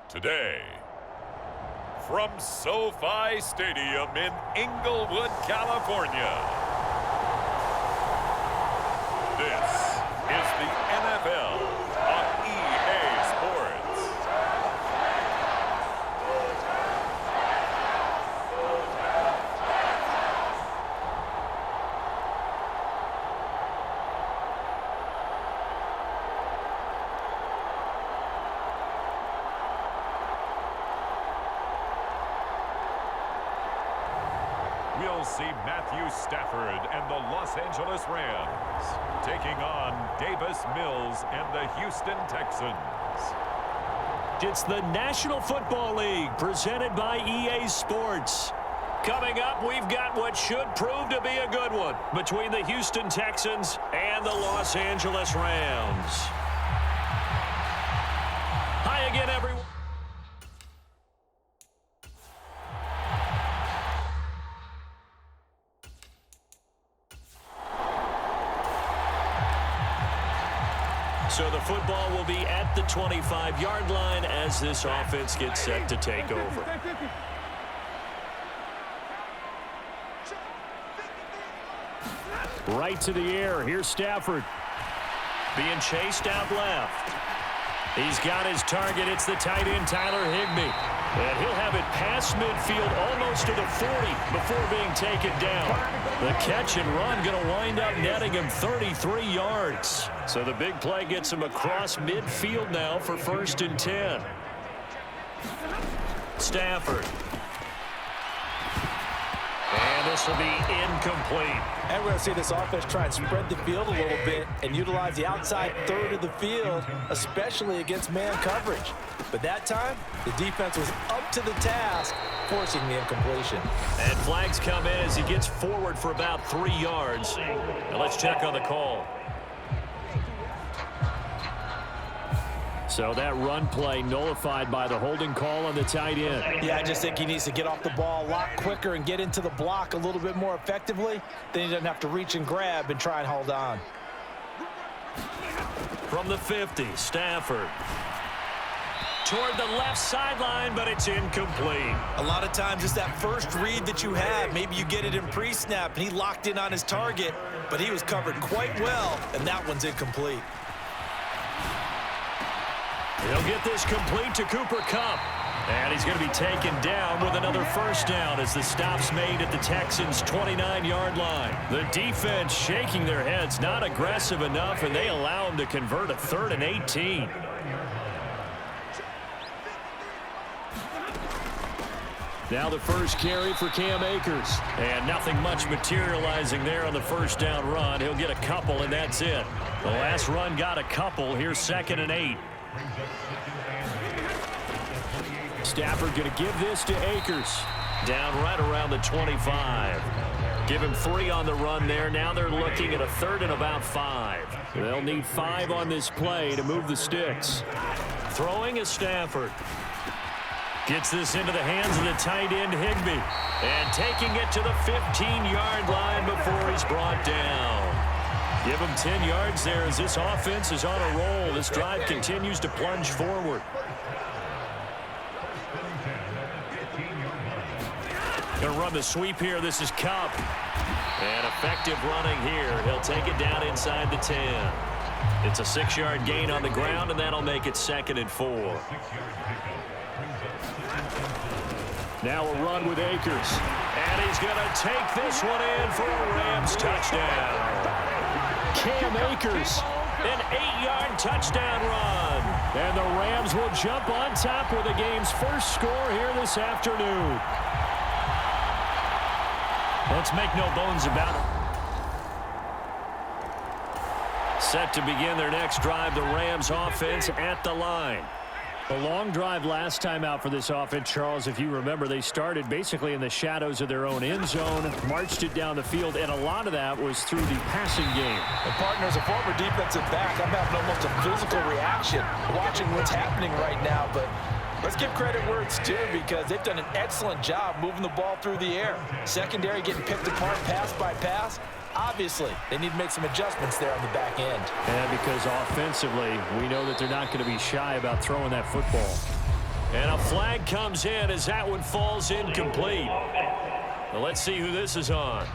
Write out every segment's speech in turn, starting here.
Today, from SoFi Stadium in Inglewood, California, this is the NFL on EA Sports. We'll see Matthew Stafford and the Los Angeles Rams taking on Davis Mills and the Houston Texans. It's the National Football League presented by EA Sports. Coming up, we've got what should prove to be a good one between the Houston Texans and the Los Angeles Rams. Hi again, everyone. So the football will be at the 25-yard line as this offense gets set to take over. Right to the air. Here's Stafford. Being chased out left. He's got his target. It's the tight end, Tyler Higbee. And he'll have it past midfield almost to the 40 before being taken down. The catch and run going to wind up netting him 33 yards. So the big play gets him across midfield now for 1st and 10. Stafford. And this will be incomplete. And we're going to see this offense try and spread the field a little bit and utilize the outside third of the field, especially against man coverage. But that time, the defense was up to the task, forcing the incompletion. And flags come in as he gets forward for about 3 yards. Now let's check on the call. So that run play nullified by the holding call on the tight end. Yeah, I just think he needs to get off the ball a lot quicker and get into the block a little bit more effectively. Then he doesn't have to reach and grab and try and hold on. From the 50, Stafford. Toward the left sideline, but it's incomplete. A lot of times it's that first read that you have. Maybe you get it in pre-snap, and he locked in on his target, but he was covered quite well, and that one's incomplete. He'll get this complete to Cooper Kupp. And he's going to be taken down with another first down as the stop's made at the Texans' 29-yard line. The defense shaking their heads, not aggressive enough, and they allow him to convert a 3rd and 18. Now the first carry for Cam Akers. And nothing much materializing there on the first down run. He'll get a couple, and that's it. The last run got a couple. Here's 2nd and 8. Stafford going to give this to Akers. Down right around the 25. Give him 3 on the run there. Now they're looking at a 3rd and about 5. They'll need 5 on this play to move the sticks. Throwing is Stafford. Gets this into the hands of the tight end, Higbee. And taking it to the 15-yard line before he's brought down. Give him 10 yards there as this offense is on a roll. This drive continues to plunge forward. Going to run the sweep here. This is Kupp. And effective running here. He'll take it down inside the 10. It's a 6-yard gain on the ground, and that'll make it 2nd and 4. Now a run with Akers. And he's going to take this one in for a Rams touchdown. Cam Akers, an 8-yard touchdown run. And the Rams will jump on top with the game's first score here this afternoon. Let's make no bones about it. Set to begin their next drive, the Rams offense at the line. A long drive last time out for this offense, Charles. If you remember, they started basically in the shadows of their own end zone, marched it down the field, and a lot of that was through the passing game. And partner, as a former defensive back, I'm having almost a physical reaction watching what's happening right now. But let's give credit where it's due, because they've done an excellent job moving the ball through the air. Secondary getting picked apart pass by pass. Obviously, they need to make some adjustments there on the back end. And because offensively, we know that they're not going to be shy about throwing that football. And a flag comes in as that one falls incomplete. Well, let's see who this is on.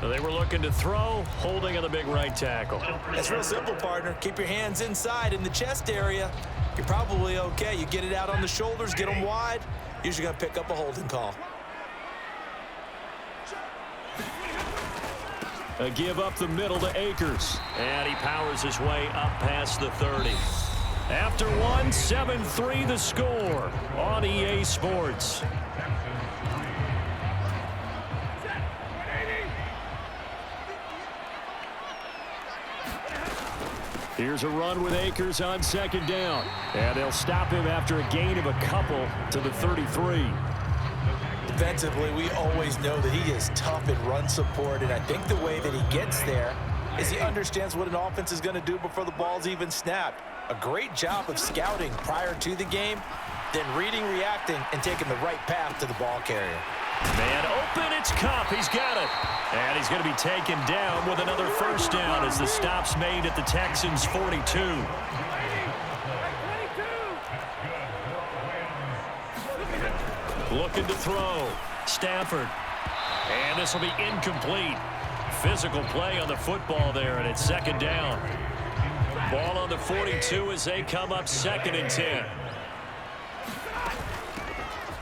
They were looking to throw, holding on the big right tackle. That's real simple, partner. Keep your hands inside in the chest area. You're probably okay. You get it out on the shoulders, get them wide. Usually going to pick up a holding call. A give up the middle to Akers. And he powers his way up past the 30. After one, 7-3 the score on EA Sports. Here's a run with Akers on second down. And they'll stop him after a gain of a couple to the 33. Defensively, we always know that he is tough in run support, and I think the way that he gets there is he understands what an offense is going to do before the ball's even snapped. A great job of scouting prior to the game, then reading, reacting, and taking the right path to the ball carrier. Man open, it's Kupp. He's got it. And he's going to be taken down with another first down as the stop's made at the Texans' 42. Looking to throw. Stafford. And this will be incomplete. Physical play on the football there, and it's second down. Ball on the 42 as they come up 2nd and 10.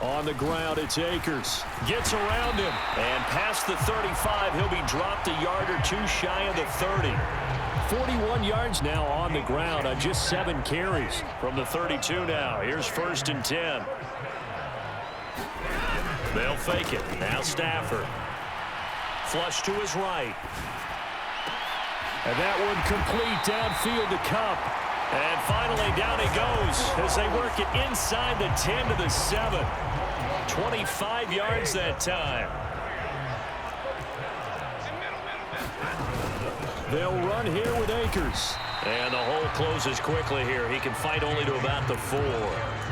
On the ground, it's Akers. Gets around him. And past the 35, he'll be dropped a yard or two shy of the 30. 41 yards now on the ground on just 7 carries from the 32 now. Here's 1st and 10. They'll fake it. Now Stafford. Flush to his right. And that one complete downfield to Kupp. And finally down he goes as they work it inside the 10 to the 7. 25 yards that time. They'll run here with Akers. And the hole closes quickly here. He can fight only to about the 4.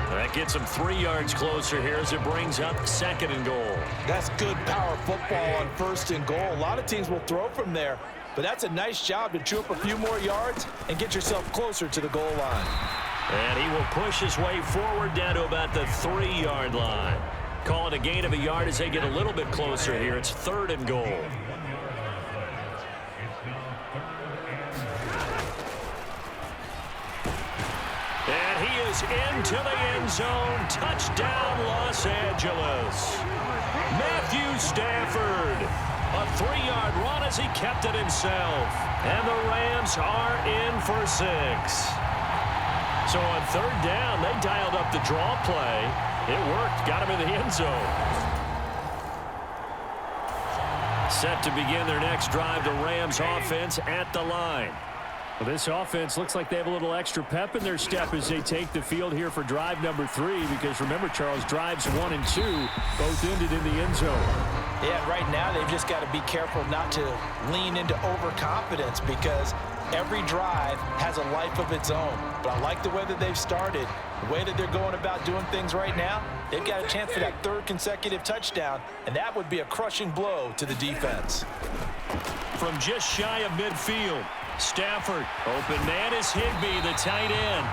That gets him 3 yards closer here as it brings up 2nd and goal. That's good power football on 1st and goal. A lot of teams will throw from there, but that's a nice job to chew up a few more yards and get yourself closer to the goal line. And he will push his way forward down to about the 3-yard line. Call it a gain of a yard as they get a little bit closer here. It's 3rd and goal. And he is into the end zone. Touchdown, Los Angeles. Matthew Stafford. A 3-yard run as he kept it himself. And the Rams are in for 6. So on 3rd down, they dialed up the draw play. It worked. Got him in the end zone. Set to begin their next drive, the Rams offense at the line. Well, this offense looks like they have a little extra pep in their step as they take the field here for drive number 3, because remember, Charles, drives 1 and 2 both ended in the end zone. Yeah, right now they've just got to be careful not to lean into overconfidence, because every drive has a life of its own. But I like the way that they've started, the way that they're going about doing things right now. They've got a chance for that 3rd consecutive touchdown, and that would be a crushing blow to the defense. From just shy of midfield, Stafford. Open man is Higbee, the tight end.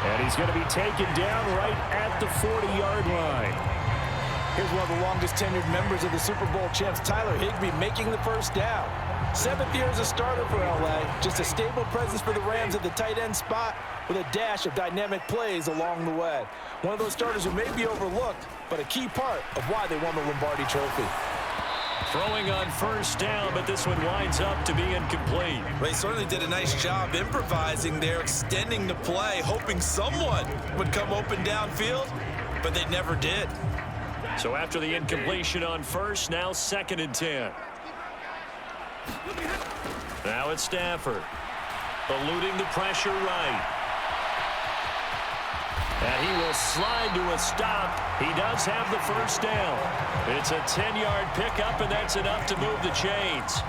And he's going to be taken down right at the 40-yard line. Here's one of the longest tenured members of the Super Bowl champs, Tyler Higbee, making the first down. 7th year as a starter for LA. Just a stable presence for the Rams at the tight end spot with a dash of dynamic plays along the way. One of those starters who may be overlooked, but a key part of why they won the Lombardi Trophy. Throwing on 1st down, but this one winds up to be incomplete. Well, he certainly did a nice job improvising there, extending the play, hoping someone would come open downfield, but they never did. So after the incompletion on 1st, now 2nd and 10. Now it's Stafford. Eluding the pressure right. And he will slide to a stop. He does have the first down. It's a 10-yard pickup, and that's enough to move the chains.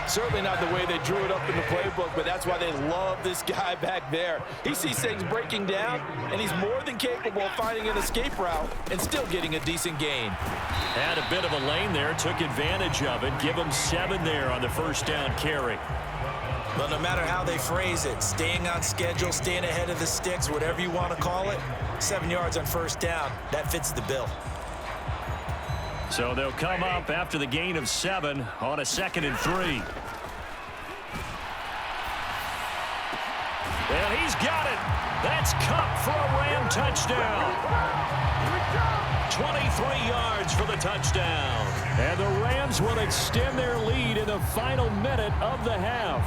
Certainly not the way they drew it up in the playbook, but that's why they love this guy back there. He sees things breaking down, and he's more than capable of finding an escape route and still getting a decent gain. Had a bit of a lane there, took advantage of it. Give him 7 there on the first down carry. But no matter how they phrase it, staying on schedule, staying ahead of the sticks, whatever you want to call it, 7 yards on first down, that fits the bill. So they'll come up after the gain of 7 on a 2nd and 3. And he's got it. That's Cup for a Ram touchdown. 23 yards for the touchdown. And the Rams will extend their lead in the final minute of the half.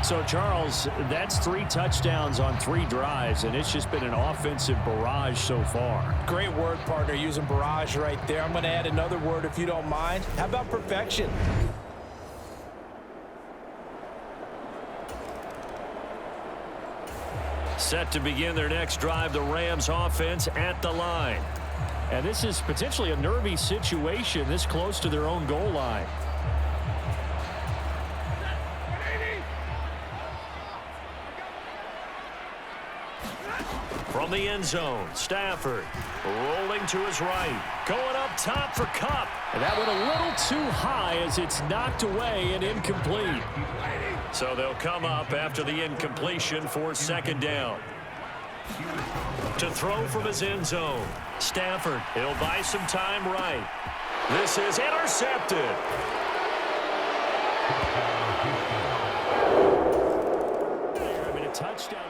So, Charles, that's 3 touchdowns on 3 drives, and it's just been an offensive barrage so far. Great word, partner, using barrage right there. I'm going to add another word if you don't mind. How about perfection? Set to begin their next drive, the Rams offense at the line. And this is potentially a nervy situation this close to their own goal line. From the end zone, Stafford rolling to his right. Going up top for Cup. And that went a little too high as it's knocked away and incomplete. So they'll come up after the incompletion for 2nd down. To throw from his end zone, Stafford. He'll buy some time right. This is intercepted. A touchdown.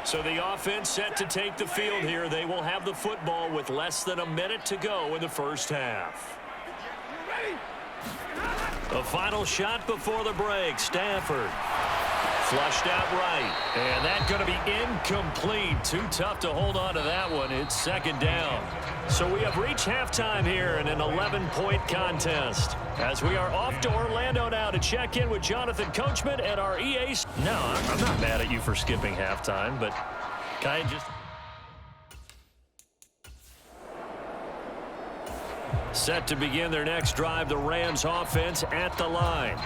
So the offense set to take the field here. They will have the football with less than a minute to go in the first half. A final shot before the break. Stafford flushed out right. And that's going to be incomplete. Too tough to hold on to that one. It's 2nd down. So we have reached halftime here in an 11-point contest. As we are off to Orlando now to check in with Jonathan Coachman at our EA. No, I'm not mad at you for skipping halftime, but Can I just... Set to begin their next drive, the Rams offense at the line.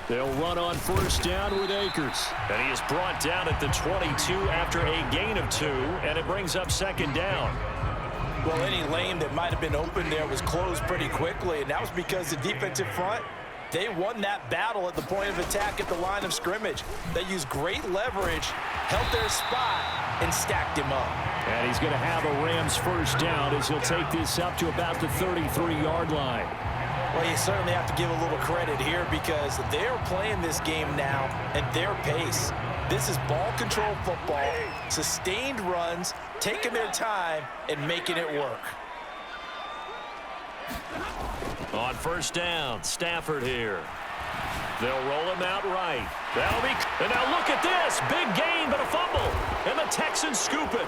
they'll run on first down with Akers. And he is brought down at the 22 after a gain of 2, and it brings up 2nd down. Well, any lane that might have been open there was closed pretty quickly, and that was because the defensive front, they won that battle at the point of attack at the line of scrimmage. They used great leverage, held their spot, and stacked him up. And he's going to have a Rams first down as he'll take this up to about the 33-yard line. Well, you certainly have to give a little credit here because they're playing this game now at their pace. This is ball control football, sustained runs, taking their time, and making it work. On first down, Stafford here. They'll roll him out right. That'll be... And now look at this. Big gain, but a fumble. And the Texans scoop it.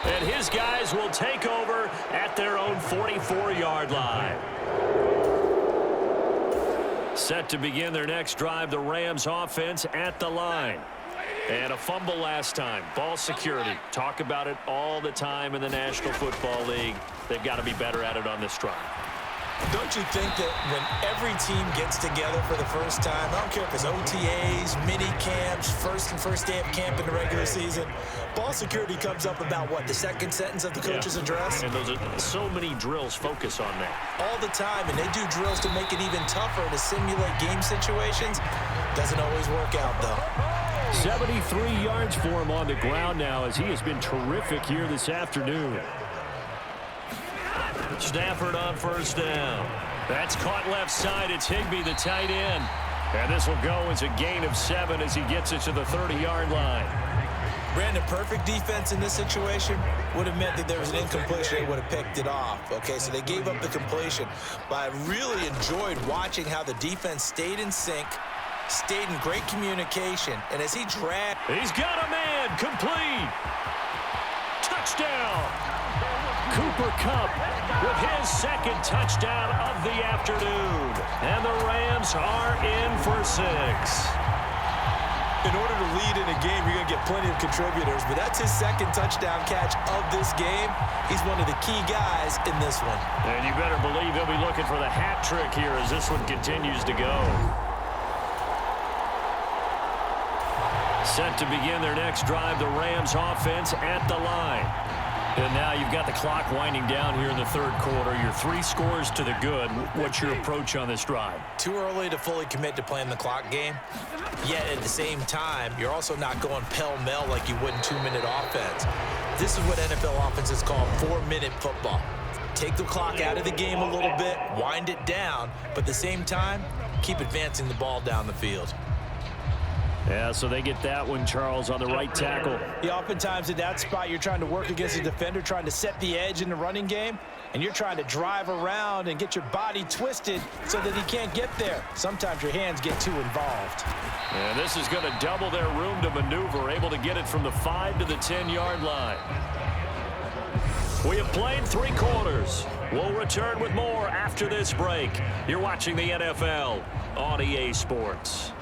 And his guys will take over at their own 44-yard line. Set to begin their next drive, the Rams offense at the line. And a fumble last time. Ball security. Talk about it all the time in the National Football League. They've got to be better at it on this drive. Don't you think that when every team gets together for the first time, I don't care if it's OTAs, mini camps, first day of camp in the regular season, ball security comes up about what, the second sentence of the coach's address? And those are so many drills focus on that. All the time, and they do drills to make it even tougher to simulate game situations. Doesn't always work out, though. 73 yards for him on the ground now as he has been terrific here this afternoon. Stafford on first down. That's caught left side. It's Higbee, the tight end. And this will go as a gain of 7 as he gets it to the 30-yard line. Brandon, perfect defense in this situation would have meant that there was an incompletion. They would have picked it off. Okay, so they gave up the completion. But I really enjoyed watching how the defense stayed in sync, stayed in great communication, and as he dragged... He's got a man, complete. touchdown. Cooper Kupp with his second touchdown of the afternoon. And the Rams are in for 6. In order to lead in a game, you're going to get plenty of contributors, but that's his second touchdown catch of this game. He's one of the key guys in this one. And you better believe he'll be looking for the hat trick here as this one continues to go. Set to begin their next drive, the Rams offense at the line. And now you've got the clock winding down here in the third quarter. You're 3 scores to the good. What's your approach on this drive? Too early to fully commit to playing the clock game. Yet at the same time, you're also not going pell-mell like you would in 2-minute offense. This is what NFL offenses call 4-minute football. Take the clock out of the game a little bit, wind it down, but at the same time, keep advancing the ball down the field. Yeah, so they get that one, Charles, on the right tackle. Yeah, oftentimes in that spot, you're trying to work against a defender, trying to set the edge in the running game, and you're trying to drive around and get your body twisted so that he can't get there. Sometimes your hands get too involved. And this is going to double their room to maneuver, able to get it from the 5 to the 10-yard line. We have played 3 quarters. We'll return with more after this break. You're watching the NFL on EA Sports.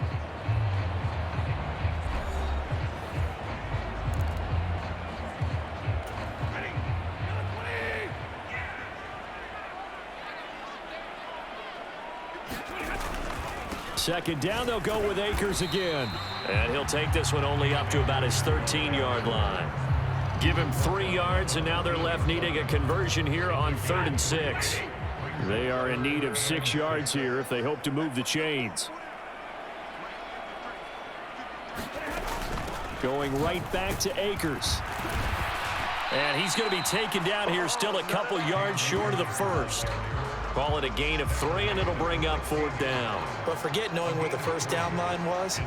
Second down, they'll go with Akers again. And he'll take this one only up to about his 13-yard line. Give him 3 yards, and now they're left needing a conversion here on 3rd and 6. They are in need of 6 yards here if they hope to move the chains. Going right back to Akers. And he's going to be taken down here still a couple yards short of the first. Call it a gain of 3, and it'll bring up 4th down. But forget knowing where the first down line was.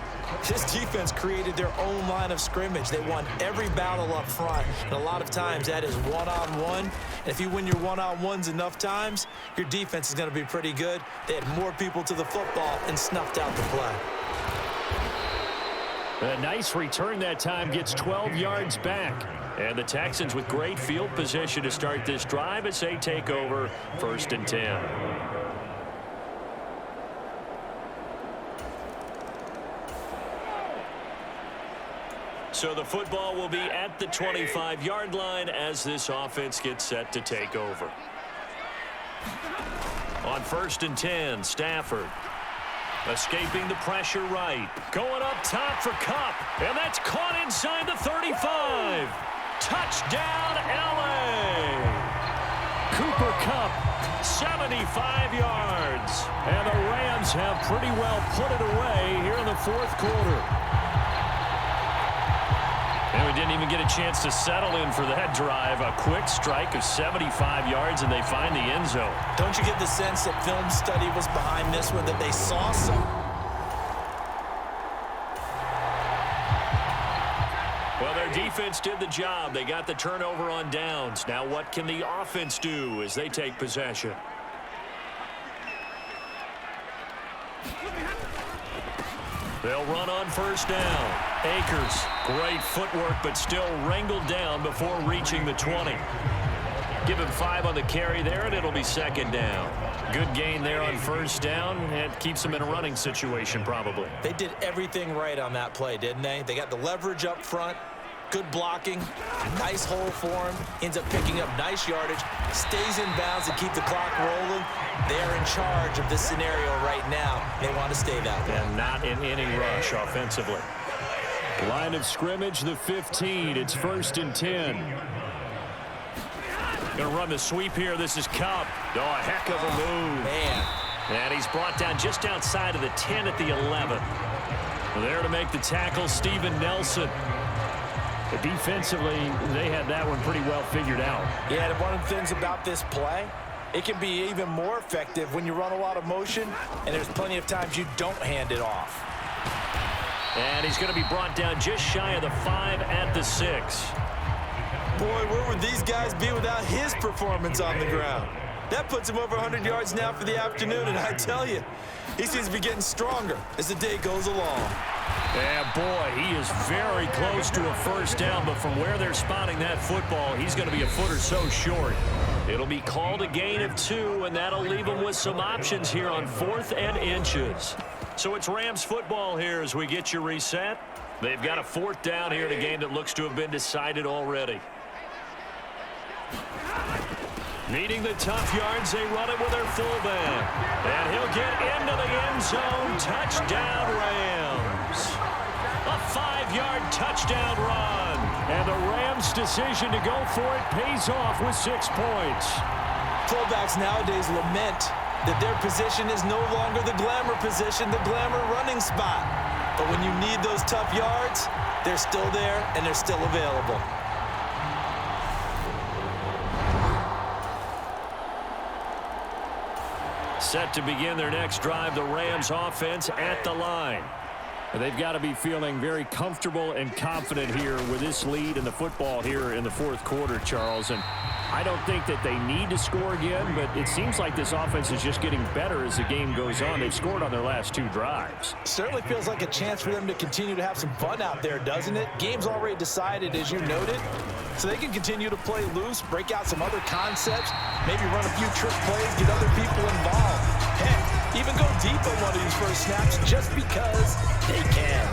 This defense created their own line of scrimmage. They won every battle up front, and a lot of times that is one-on-one. And if you win your one-on-ones enough times, your defense is going to be pretty good. They had more people to the football and snuffed out the play. A nice return that time, gets 12 yards back. And the Texans with great field position to start this drive as they take over 1st and 10. So the football will be at the 25-yard line as this offense gets set to take over. On 1st and 10, Stafford. Escaping the pressure right. Going up top for Kupp. And that's caught inside the 35. Touchdown, L.A. Cooper Kupp. 75 yards. And the Rams have pretty well put it away here in the 4th quarter. And we didn't even get a chance to settle in for that drive. A quick strike of 75 yards, and they find the end zone. Don't you get the sense that film study was behind this one, that they saw some? Well, their defense did the job. They got the turnover on downs. Now what can the offense do as they take possession? They'll run on 1st down. Akers, great footwork, but still wrangled down before reaching the 20. Give him 5 on the carry there, and it'll be 2nd down. Good gain there on 1st down. It keeps him in a running situation, probably. They did everything right on that play, didn't they? They got the leverage up front, good blocking, nice hole for him, ends up picking up nice yardage, stays in bounds to keep the clock rolling. They're in charge of this scenario right now. They want to stay that way. And not an inning rush offensively. Line of scrimmage, the 15. It's 1st and 10. Going to run the sweep here. This is Kupp. Oh, a heck of a move. Man. And he's brought down just outside of the 10 at the 11. There to make the tackle, Steven Nelson. But defensively, they had that one pretty well figured out. Yeah, and one of the things about this play, it can be even more effective when you run a lot of motion, and there's plenty of times you don't hand it off. And he's going to be brought down just shy of the 5 at the 6. Boy, where would these guys be without his performance on the ground? That puts him over 100 yards now for the afternoon, and I tell you, he seems to be getting stronger as the day goes along. And boy, he is very close to a first down, but from where they're spotting that football, he's going to be a foot or so short. It'll be called a gain of 2, and that'll leave them with some options here on 4th and inches. So it's Rams football here as we get you reset. They've got a 4th down here in a game that looks to have been decided already. Needing the tough yards, they run it with their fullback. And he'll get into the end zone. Touchdown, Rams. A 5-yard touchdown run. And the Rams' decision to go for it pays off with 6 points. Fullbacks nowadays lament that their position is no longer the glamour position, the glamour running spot. But when you need those tough yards, they're still there and they're still available. Set to begin their next drive, the Rams offense at the line. They've got to be feeling very comfortable and confident here with this lead in the football here in the 4th quarter, Charles. And I don't think that they need to score again, but it seems like this offense is just getting better as the game goes on. They've scored on their last 2 drives. Certainly feels like a chance for them to continue to have some fun out there, doesn't it? Game's already decided, as you noted, so they can continue to play loose, break out some other concepts, maybe run a few trick plays, get other people involved. Heck, even go deep on one of these first snaps just because they can.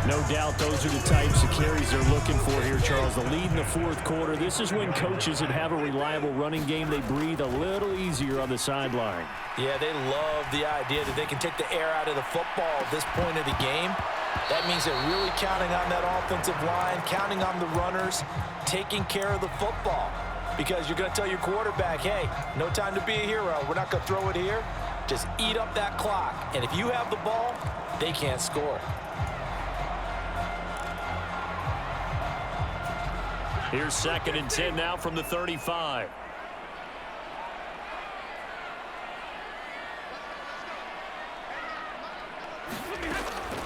No doubt those are the types of carries they're looking for here, Charles. The lead in the 4th quarter. This is when coaches that have a reliable running game, they breathe a little easier on the sideline. Yeah, they love the idea that they can take the air out of the football at this point of the game. That means they're really counting on that offensive line, counting on the runners, taking care of the football. Because you're going to tell your quarterback, hey, no time to be a hero. We're not going to throw it here. Just eat up that clock. And if you have the ball, they can't score. Here's 2nd and 10 now from the 35.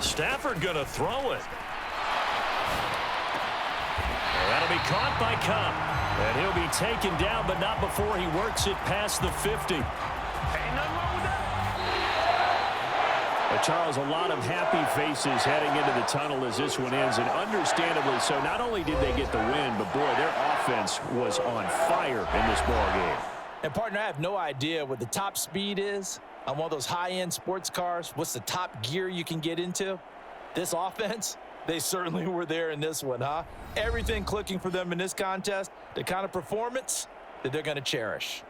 Stafford going to throw it. That'll be caught by Cup. And he'll be taken down, but not before he works it past the 50. Charles, a lot of happy faces heading into the tunnel as this one ends, and understandably so. Not only did they get the win, but boy, their offense was on fire in this ball game. And partner, I have no idea what the top speed is on one of those high-end sports cars. What's the top gear you can get into? This offense, they certainly were there in this one, huh? Everything clicking for them in this contest, the kind of performance that they're going to cherish.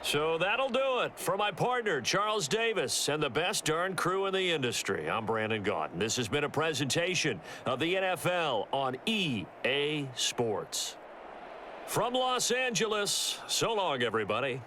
So that'll do it for my partner, Charles Davis, and the best darn crew in the industry. I'm Brandon Gaudin. This has been a presentation of the NFL on EA Sports. From Los Angeles, so long, everybody.